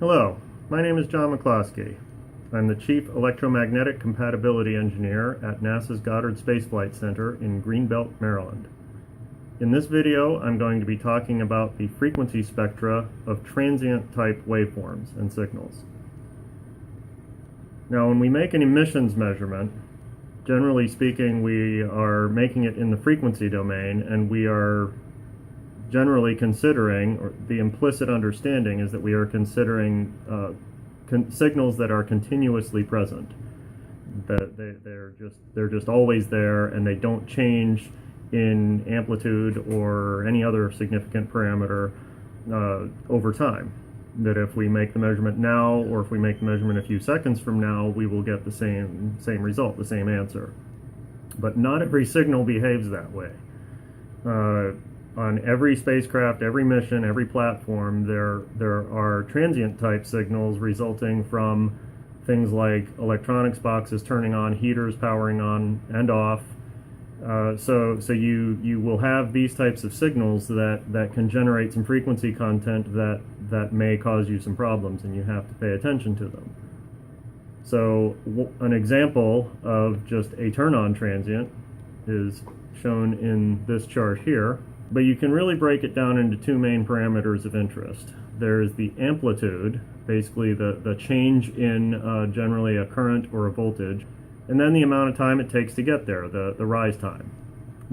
Hello, my name is John McCloskey. I'm the Chief Electromagnetic Compatibility Engineer at NASA's Goddard Space Flight Center in Greenbelt, Maryland. In this video, I'm going to be talking about the frequency spectra of transient-type waveforms and signals. Now, when we make an emissions measurement, generally speaking, we are making it in the frequency domain, and we are generally considering, or the implicit understanding is that we are considering signals that are continuously present. That they're just always there, and they don't change in amplitude or any other significant parameter over time. That if we make the measurement now, or if we make the measurement a few seconds from now, we will get the same result, the same answer. But not every signal behaves that way. On every spacecraft, every mission, every platform, there are transient type signals resulting from things like electronics boxes turning on, heaters powering on and off. So you will have these types of signals that can generate some frequency content that may cause you some problems, and you have to pay attention to them. So an example of just a turn-on transient is shown in this chart here. But you can really break it down into two main parameters of interest. There's the amplitude, basically the change in generally a current or a voltage, and then the amount of time it takes to get there, the rise time.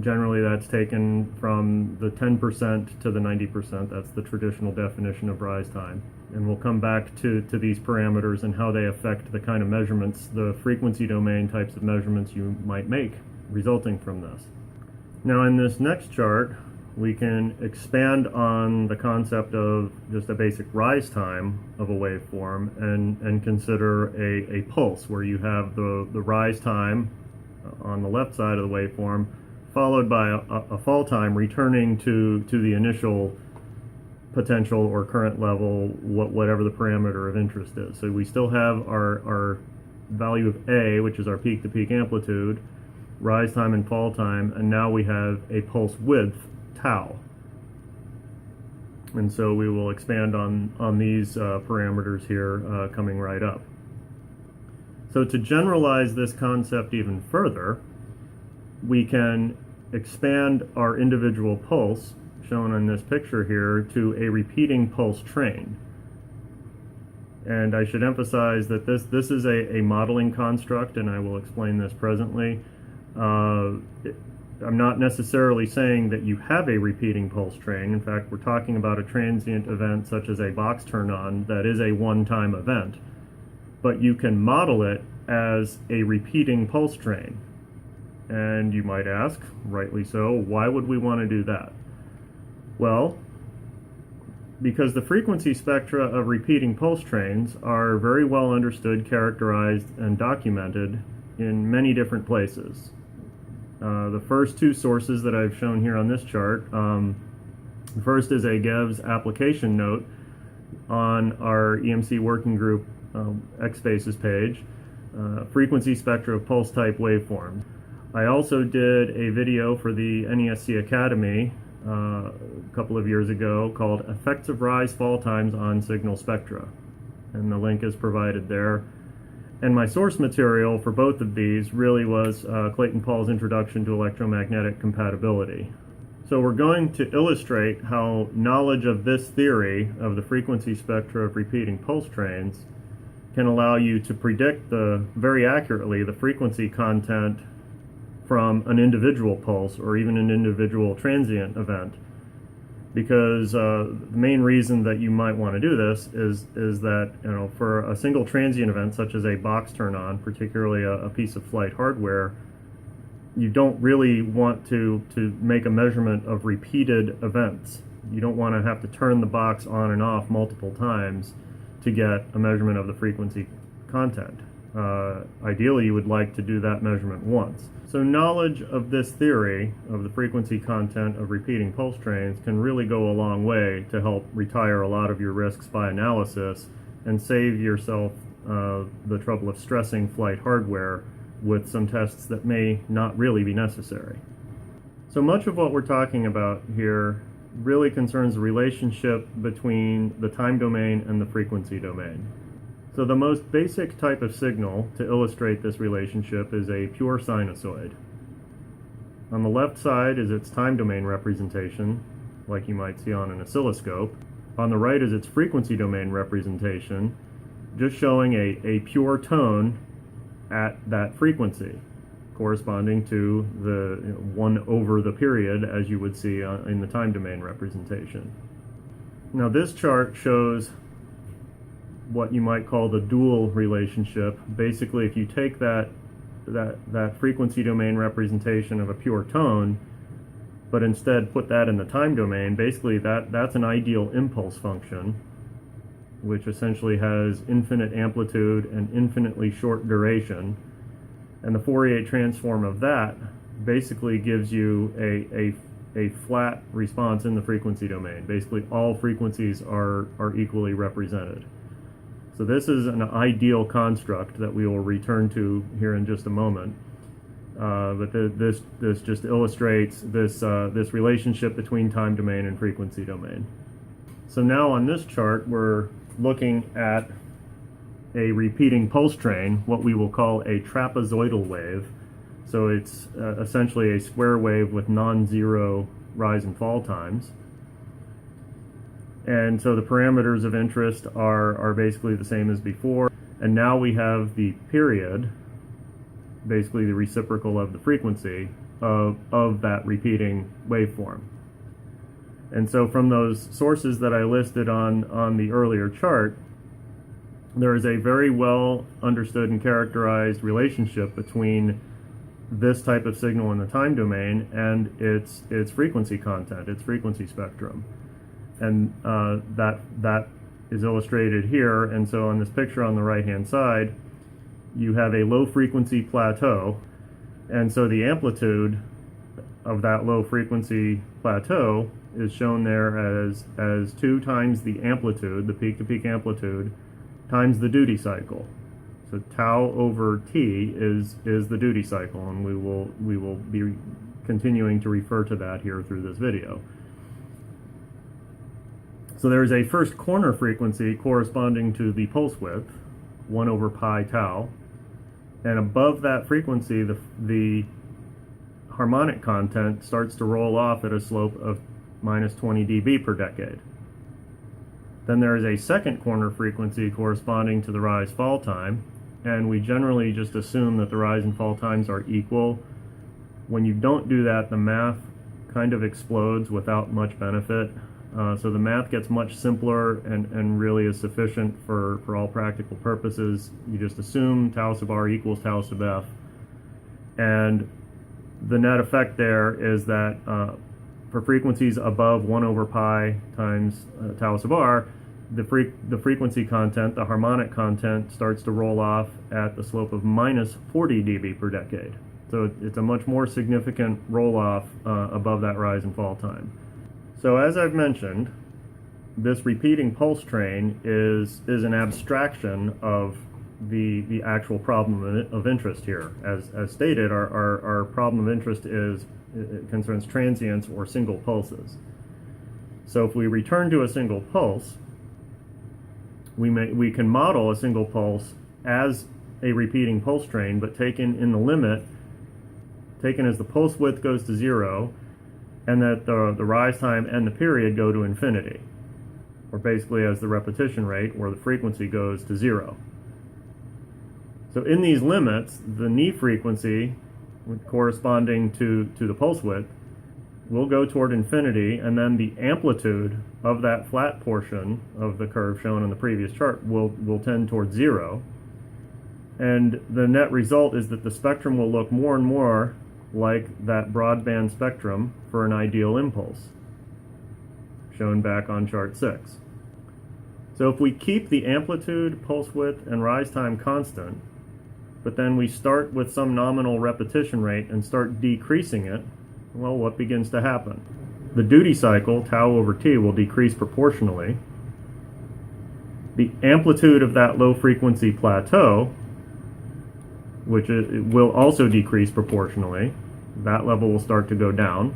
Generally that's taken from the 10% to the 90%. That's the traditional definition of rise time. And we'll come back to these parameters and how they affect the kind of measurements, the frequency domain types of measurements you might make resulting from this. Now in this next chart, we can expand on the concept of just a basic rise time of a waveform and consider a pulse where you have the rise time on the left side of the waveform followed by a fall time returning to the initial potential or current level, whatever the parameter of interest is. So we still have our value of A, which is our peak-to-peak amplitude, rise time and fall time, and now we have a pulse width, tau. And so we will expand on these parameters here coming right up. So to generalize this concept even further, we can expand our individual pulse, shown in this picture here, to a repeating pulse train. And I should emphasize that this is a modeling construct, and I will explain this presently. I'm not necessarily saying that you have a repeating pulse train. In fact, we're talking about a transient event such as a box turn-on that is a one-time event. But you can model it as a repeating pulse train. And you might ask, rightly so, why would we want to do that? Well, because the frequency spectra of repeating pulse trains are very well understood, characterized, and documented in many different places. The first two sources that I've shown here on this chart, first is a GEVS application note on our EMC working group X-Spaces page, frequency spectra of pulse type waveforms. I also did a video for the NESC Academy a couple of years ago called Effects of Rise Fall Times on Signal Spectra, and the link is provided there. And my source material for both of these really was Clayton Paul's Introduction to Electromagnetic Compatibility. So we're going to illustrate how knowledge of this theory of the frequency spectra of repeating pulse trains can allow you to predict very accurately the frequency content from an individual pulse or even an individual transient event. Because the main reason that you might want to do this is that, for a single transient event such as a box turn-on, particularly a piece of flight hardware, you don't really want to make a measurement of repeated events. You don't want to have to turn the box on and off multiple times to get a measurement of the frequency content. Ideally, you would like to do that measurement once. So knowledge of this theory of the frequency content of repeating pulse trains can really go a long way to help retire a lot of your risks by analysis and save yourself the trouble of stressing flight hardware with some tests that may not really be necessary. So much of what we're talking about here really concerns the relationship between the time domain and the frequency domain. So the most basic type of signal to illustrate this relationship is a pure sinusoid. On the left side is its time domain representation, like you might see on an oscilloscope. On the right is its frequency domain representation, just showing a pure tone at that frequency, corresponding to the 1 over the period, as you would see in the time domain representation. Now this chart shows what you might call the dual relationship. Basically, if you take that frequency domain representation of a pure tone, but instead put that in the time domain, basically that's an ideal impulse function, which essentially has infinite amplitude and infinitely short duration. And the Fourier transform of that basically gives you a flat response in the frequency domain. Basically all frequencies are equally represented. So this is an ideal construct that we will return to here in just a moment. But this just illustrates this relationship between time domain and frequency domain. So now on this chart, we're looking at a repeating pulse train, what we will call a trapezoidal wave. So it's essentially a square wave with non-zero rise and fall times. And so the parameters of interest are basically the same as before. And now we have the period, basically the reciprocal of the frequency of that repeating waveform. And so from those sources that I listed on the earlier chart, there is a very well understood and characterized relationship between this type of signal in the time domain and its frequency content, its frequency spectrum. And that is illustrated here. And so on this picture on the right-hand side, you have a low frequency plateau. And so the amplitude of that low frequency plateau is shown there as 2 times the amplitude, the peak-to-peak amplitude, times the duty cycle. So tau over t is the duty cycle, and we will be continuing to refer to that here through this video. So there is a first corner frequency corresponding to the pulse width, 1 over pi tau, and above that frequency, the harmonic content starts to roll off at a slope of minus 20 dB per decade. Then there is a second corner frequency corresponding to the rise-fall time, and we generally just assume that the rise and fall times are equal. When you don't do that, the math kind of explodes without much benefit. So the math gets much simpler and really is sufficient for all practical purposes. You just assume tau sub r equals tau sub f. And the net effect there is that for frequencies above 1 over pi times tau sub r, the frequency content, the harmonic content, starts to roll off at the slope of minus 40 dB per decade. So it's a much more significant roll-off above that rise and fall time. So as I've mentioned, this repeating pulse train is an abstraction of the actual problem of interest here. As stated, our problem of interest concerns transients or single pulses. So if we return to a single pulse, we can model a single pulse as a repeating pulse train, but taken in the limit, taken as the pulse width goes to 0, and that the rise time and the period go to infinity, or basically as the repetition rate or the frequency goes to 0. So in these limits, the knee frequency corresponding to the pulse width will go toward infinity, and then the amplitude of that flat portion of the curve shown on the previous chart will tend towards 0. And the net result is that the spectrum will look more and more like that broadband spectrum for an ideal impulse, shown back on chart 6. So if we keep the amplitude, pulse width, and rise time constant, but then we start with some nominal repetition rate and start decreasing it, well, what begins to happen? The duty cycle, tau over t, will decrease proportionally. The amplitude of that low frequency plateau, which will also decrease proportionally, that level will start to go down.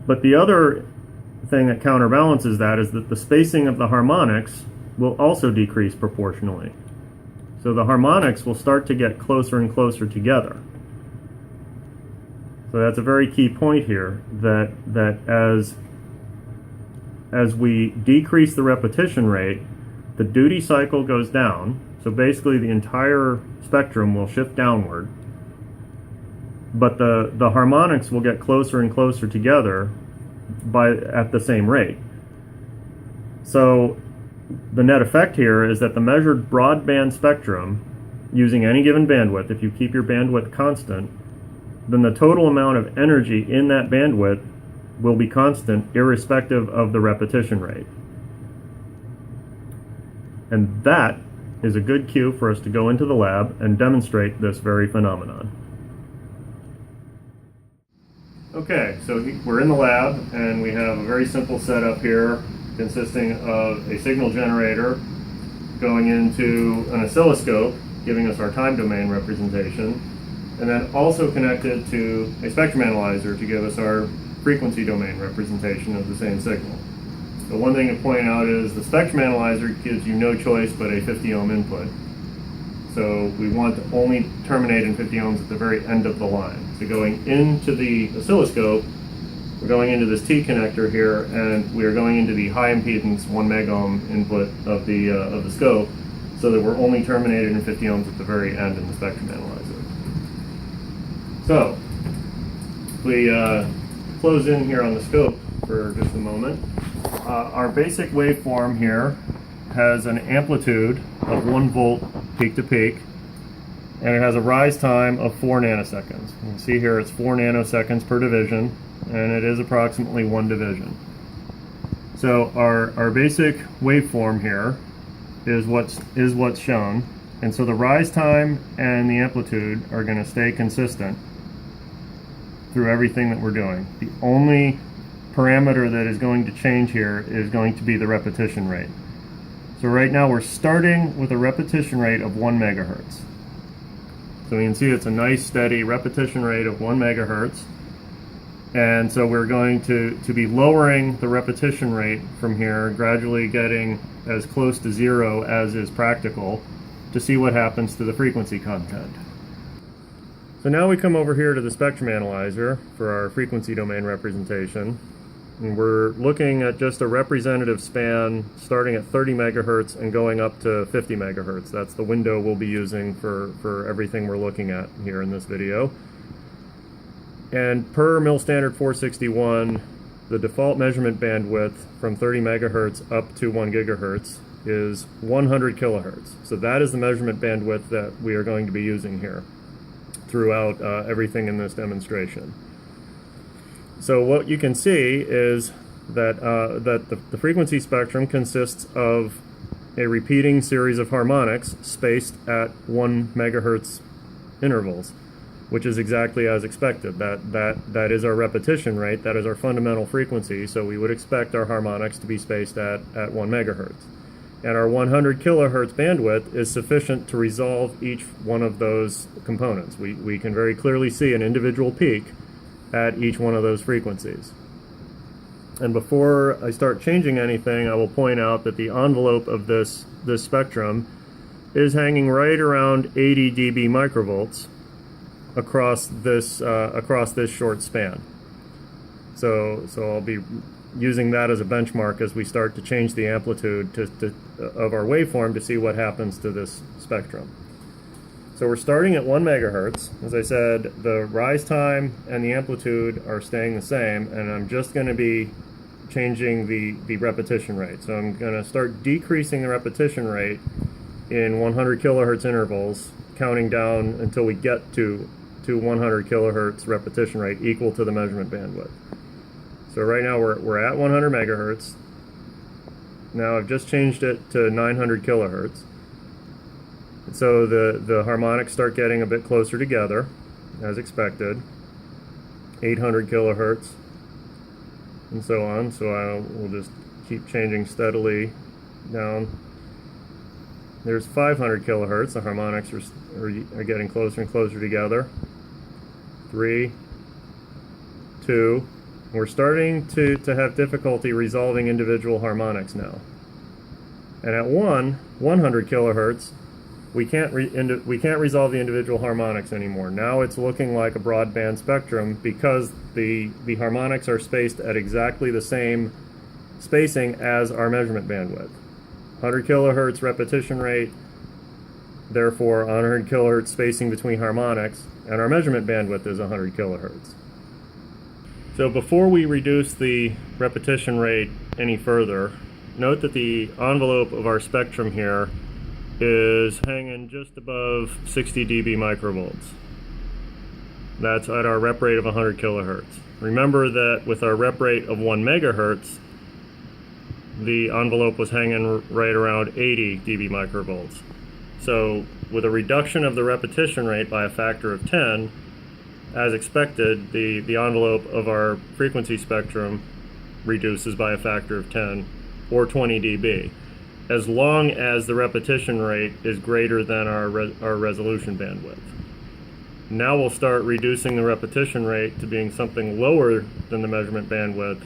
But the other thing that counterbalances that is that the spacing of the harmonics will also decrease proportionally. So the harmonics will start to get closer and closer together. So that's a very key point here, that as we decrease the repetition rate, the duty cycle goes down. So basically the entire spectrum will shift downward, but the harmonics will get closer and closer together at the same rate. So the net effect here is that the measured broadband spectrum, using any given bandwidth, if you keep your bandwidth constant, then the total amount of energy in that bandwidth will be constant irrespective of the repetition rate. And that is a good cue for us to go into the lab and demonstrate this very phenomenon. Okay, so we're in the lab and we have a very simple setup here consisting of a signal generator going into an oscilloscope giving us our time domain representation, and then also connected to a spectrum analyzer to give us our frequency domain representation of the same signal. The one thing to point out is the spectrum analyzer gives you no choice but a 50 ohm input. So we want to only terminate in 50 ohms at the very end of the line. So going into the oscilloscope, we're going into this T connector here, and we are going into the high impedance 1 megohm input of the scope, so that we're only terminated in 50 ohms at the very end in the spectrum analyzer. So we close in here on the scope for just a moment. Our basic waveform here has an amplitude of 1 volt peak to peak, and it has a rise time of 4 nanoseconds. You can see here it's 4 nanoseconds per division, and it is approximately 1 division. So our basic waveform here is what's shown, and so the rise time and the amplitude are going to stay consistent through everything that we're doing. The only parameter that is going to change here is going to be the repetition rate. So right now we're starting with a repetition rate of 1 megahertz. So you can see it's a nice steady repetition rate of 1 megahertz. And so we're going to be lowering the repetition rate from here, gradually getting as close to 0 as is practical to see what happens to the frequency content. So now we come over here to the spectrum analyzer for our frequency domain representation. And we're looking at just a representative span starting at 30 megahertz and going up to 50 megahertz. That's the window we'll be using for everything we're looking at here in this video. And per mil standard 461, the default measurement bandwidth from 30 megahertz up to 1 gigahertz is 100 kilohertz. So that is the measurement bandwidth that we are going to be using here throughout everything in this demonstration. So what you can see is that, the frequency spectrum consists of a repeating series of harmonics spaced at 1 megahertz intervals, which is exactly as expected. That is our repetition rate, that is our fundamental frequency, so we would expect our harmonics to be spaced at 1 megahertz. And our 100 kilohertz bandwidth is sufficient to resolve each one of those components. We can very clearly see an individual peak at each one of those frequencies. And before I start changing anything, I will point out that the envelope of this spectrum is hanging right around 80 dB microvolts across this short span. So I'll be using that as a benchmark as we start to change the amplitude of our waveform to see what happens to this spectrum. So we're starting at 1 megahertz. As I said, the rise time and the amplitude are staying the same, and I'm just going to be changing the repetition rate. So I'm going to start decreasing the repetition rate in 100 kilohertz intervals, counting down until we get to 100 kilohertz repetition rate equal to the measurement bandwidth. So right now we're at 100 megahertz. Now I've just changed it to 900 kilohertz. So the harmonics start getting a bit closer together, as expected. 800 kilohertz, and so on. So we'll just keep changing steadily down. There's 500 kilohertz. The harmonics are getting closer and closer together. 3, 2, We're starting to have difficulty resolving individual harmonics now. And at 100 kilohertz, we can't resolve the individual harmonics anymore. Now it's looking like a broadband spectrum because the harmonics are spaced at exactly the same spacing as our measurement bandwidth. 100 kilohertz repetition rate, therefore 100 kilohertz spacing between harmonics, and our measurement bandwidth is 100 kilohertz. So before we reduce the repetition rate any further, note that the envelope of our spectrum here is hanging just above 60 dB microvolts. That's at our rep rate of 100 kilohertz. Remember that with our rep rate of 1 megahertz, the envelope was hanging right around 80 dB microvolts. So with a reduction of the repetition rate by a factor of 10, as expected, the envelope of our frequency spectrum reduces by a factor of 10 or 20 dB, as long as the repetition rate is greater than our resolution bandwidth. Now we'll start reducing the repetition rate to being something lower than the measurement bandwidth,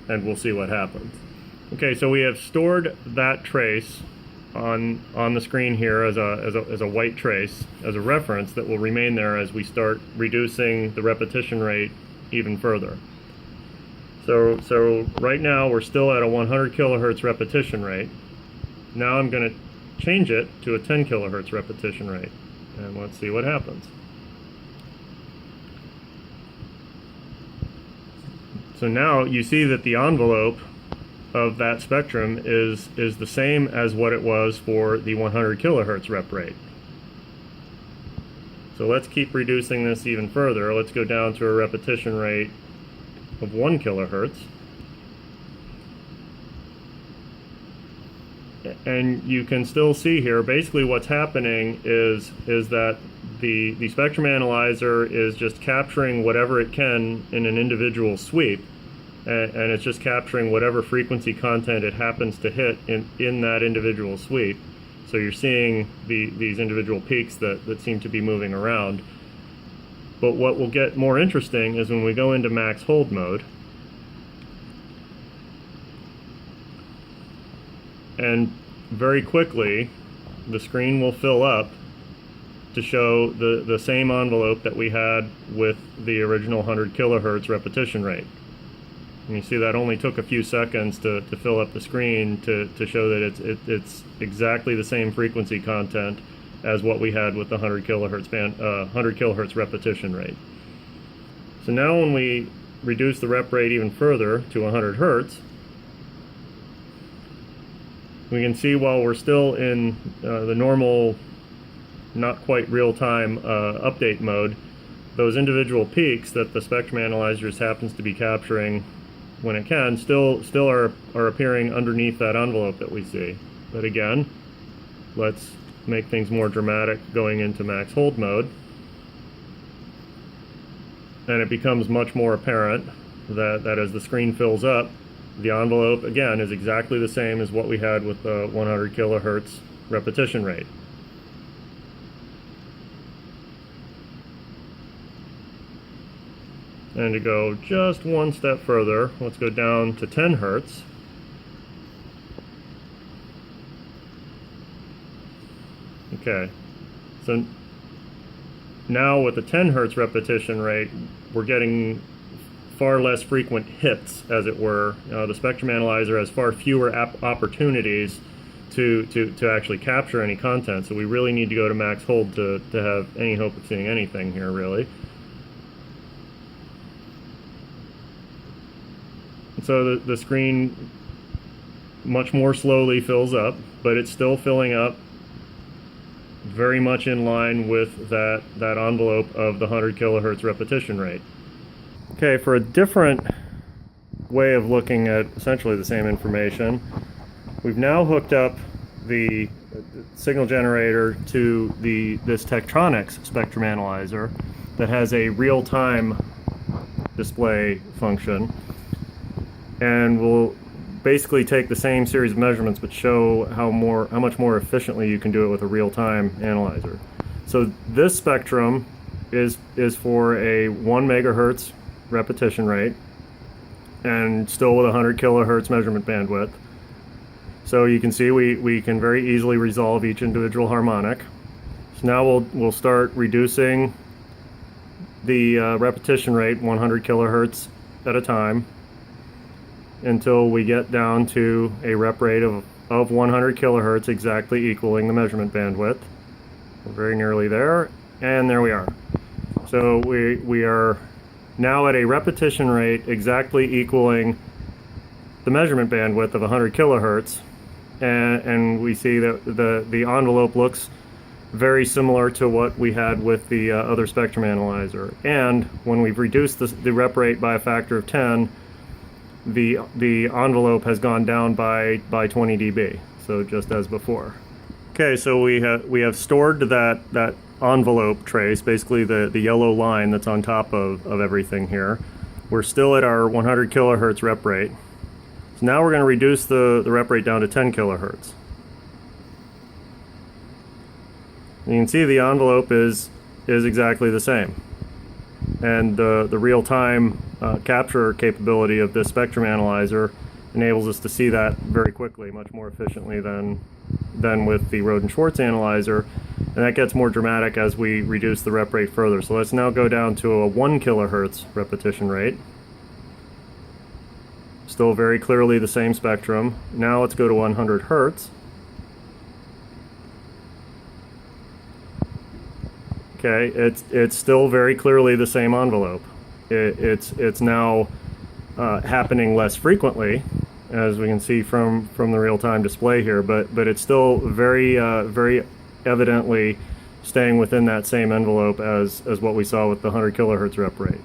and we'll see what happens. Okay, so we have stored that trace on the screen here as a white trace, as a reference that will remain there as we start reducing the repetition rate even further. So right now we're still at a 100 kilohertz repetition rate. Now I'm going to change it to a 10 kilohertz repetition rate, and let's see what happens. So now you see that the envelope of that spectrum is the same as what it was for the 100 kilohertz rep rate. So let's keep reducing this even further. Let's go down to a repetition rate of 1 kilohertz. And you can still see here, basically what's happening is that the spectrum analyzer is just capturing whatever it can in an individual sweep. And it's just capturing whatever frequency content it happens to hit in that individual sweep. So you're seeing these individual peaks that seem to be moving around. But what will get more interesting is when we go into max hold mode. And very quickly, the screen will fill up to show the same envelope that we had with the original 100 kilohertz repetition rate. And you see that only took a few seconds to fill up the screen to show that it's exactly the same frequency content as what we had with the 100 kilohertz repetition rate. So now when we reduce the rep rate even further to 100 hertz, we can see while we're still in the normal, not quite real-time update mode, those individual peaks that the spectrum analyzer just happens to be capturing when it can still are appearing underneath that envelope that we see. But again, let's make things more dramatic going into max hold mode. And it becomes much more apparent that as the screen fills up, the envelope again is exactly the same as what we had with the 100 kilohertz repetition rate. And to go just one step further, let's go down to 10 hertz. Okay, so now with the 10 hertz repetition rate, we're getting far less frequent hits, as it were. The spectrum analyzer has far fewer opportunities to actually capture any content, so we really need to go to max hold to have any hope of seeing anything here, really. So the screen much more slowly fills up, but it's still filling up very much in line with that envelope of the 100 kilohertz repetition rate. Okay, for a different way of looking at essentially the same information, we've now hooked up the signal generator to this Tektronix spectrum analyzer that has a real-time display function, and we'll basically take the same series of measurements but show how much more efficiently you can do it with a real-time analyzer. So this spectrum is for a 1 megahertz repetition rate, and still with 100 kilohertz measurement bandwidth. So you can see we can very easily resolve each individual harmonic. So now we'll start reducing the repetition rate 100 kilohertz at a time until we get down to a rep rate of 100 kilohertz, exactly equaling the measurement bandwidth. We're very nearly there, and there we are. So we are now at a repetition rate exactly equaling the measurement bandwidth of 100 kilohertz, and we see that the envelope looks very similar to what we had with the other spectrum analyzer. And when we've reduced the rep rate by a factor of 10, the envelope has gone down by 20 dB, so just as before. Okay, so we have stored that envelope trace, basically the yellow line that's on top of everything here. We're still at our 100 kilohertz rep rate. So now we're going to reduce the rep rate down to 10 kilohertz. You can see the envelope is exactly the same. And the real-time capture capability of this spectrum analyzer enables us to see that very quickly, much more efficiently than with the Roden-Schwarz analyzer. And that gets more dramatic as we reduce the rep rate further. So let's now go down to a 1 kilohertz repetition rate. Still very clearly the same spectrum. Now let's go to 100 hertz. Okay, it's still very clearly the same envelope. It's now happening less frequently, as we can see from the real-time display here, but it's still very evidently staying within that same envelope as what we saw with the 100 kilohertz rep rate.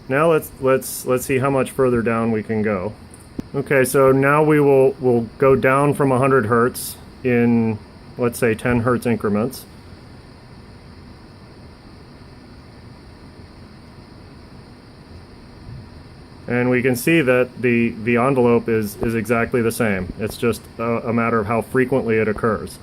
Now let's see how much further down we can go. Okay, so now we'll go down from 100 hertz in, let's say, 10 hertz increments. And we can see that the envelope is exactly the same. It's just a matter of how frequently it occurs.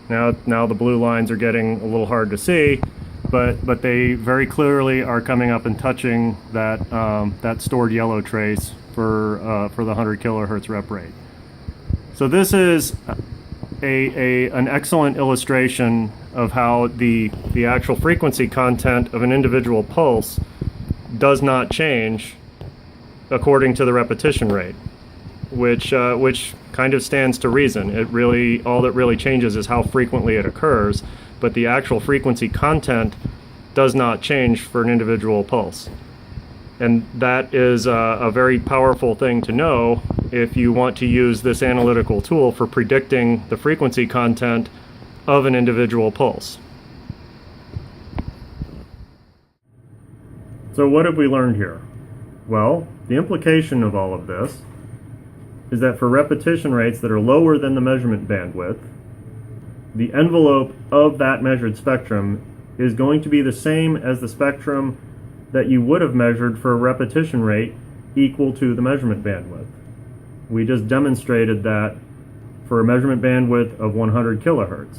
Now the blue lines are getting a little hard to see, but they very clearly are coming up and touching that stored yellow trace for the 100 kilohertz rep rate. So this is an excellent illustration of how the actual frequency content of an individual pulse does not change according to the repetition rate, which kind of stands to reason. All that really changes is how frequently it occurs, but the actual frequency content does not change for an individual pulse. And that is a very powerful thing to know if you want to use this analytical tool for predicting the frequency content of an individual pulse. So what have we learned here? Well, the implication of all of this is that for repetition rates that are lower than the measurement bandwidth, the envelope of that measured spectrum is going to be the same as the spectrum that you would have measured for a repetition rate equal to the measurement bandwidth. We just demonstrated that for a measurement bandwidth of 100 kilohertz,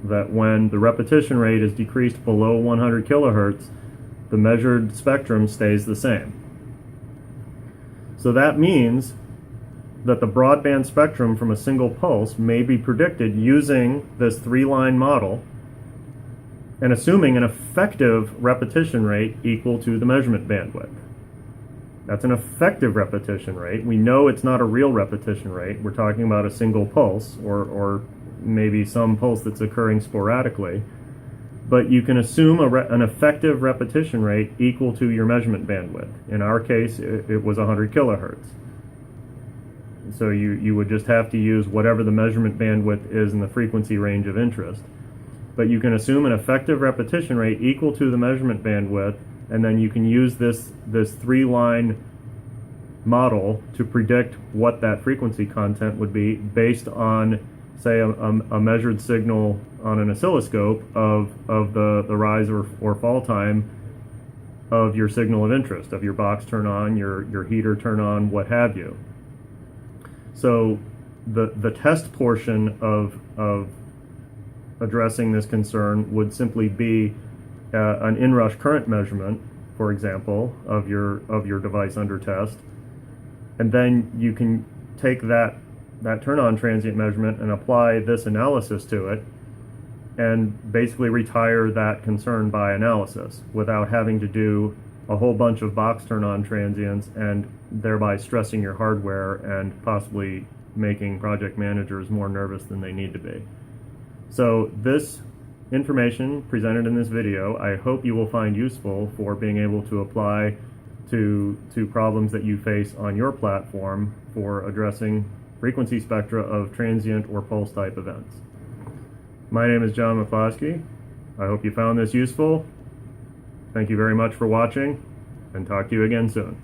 that when the repetition rate is decreased below 100 kilohertz, the measured spectrum stays the same. So that means that the broadband spectrum from a single pulse may be predicted using this three-line model and assuming an effective repetition rate equal to the measurement bandwidth. That's an effective repetition rate. We know it's not a real repetition rate. We're talking about a single pulse or maybe some pulse that's occurring sporadically. But you can assume an effective repetition rate equal to your measurement bandwidth. In our case, it was 100 kilohertz. So you would just have to use whatever the measurement bandwidth is in the frequency range of interest. But you can assume an effective repetition rate equal to the measurement bandwidth, and then you can use this three-line model to predict what that frequency content would be based on, say, a measured signal on an oscilloscope of the rise or fall time of your signal of interest, of your box turn on, your heater turn on, what have you. So the test portion of addressing this concern would simply be an inrush current measurement for example, of your device under test, and then you can take that turn on transient measurement and apply this analysis to it, and basically retire that concern by analysis without having to do a whole bunch of box turn on transients and thereby stressing your hardware and possibly making project managers more nervous than they need to be. So this information presented in this video, I hope you will find useful for being able to apply to problems that you face on your platform for addressing frequency spectra of transient or pulse type events. My name is John McCloskey. I hope you found this useful. Thank you very much for watching, and talk to you again soon.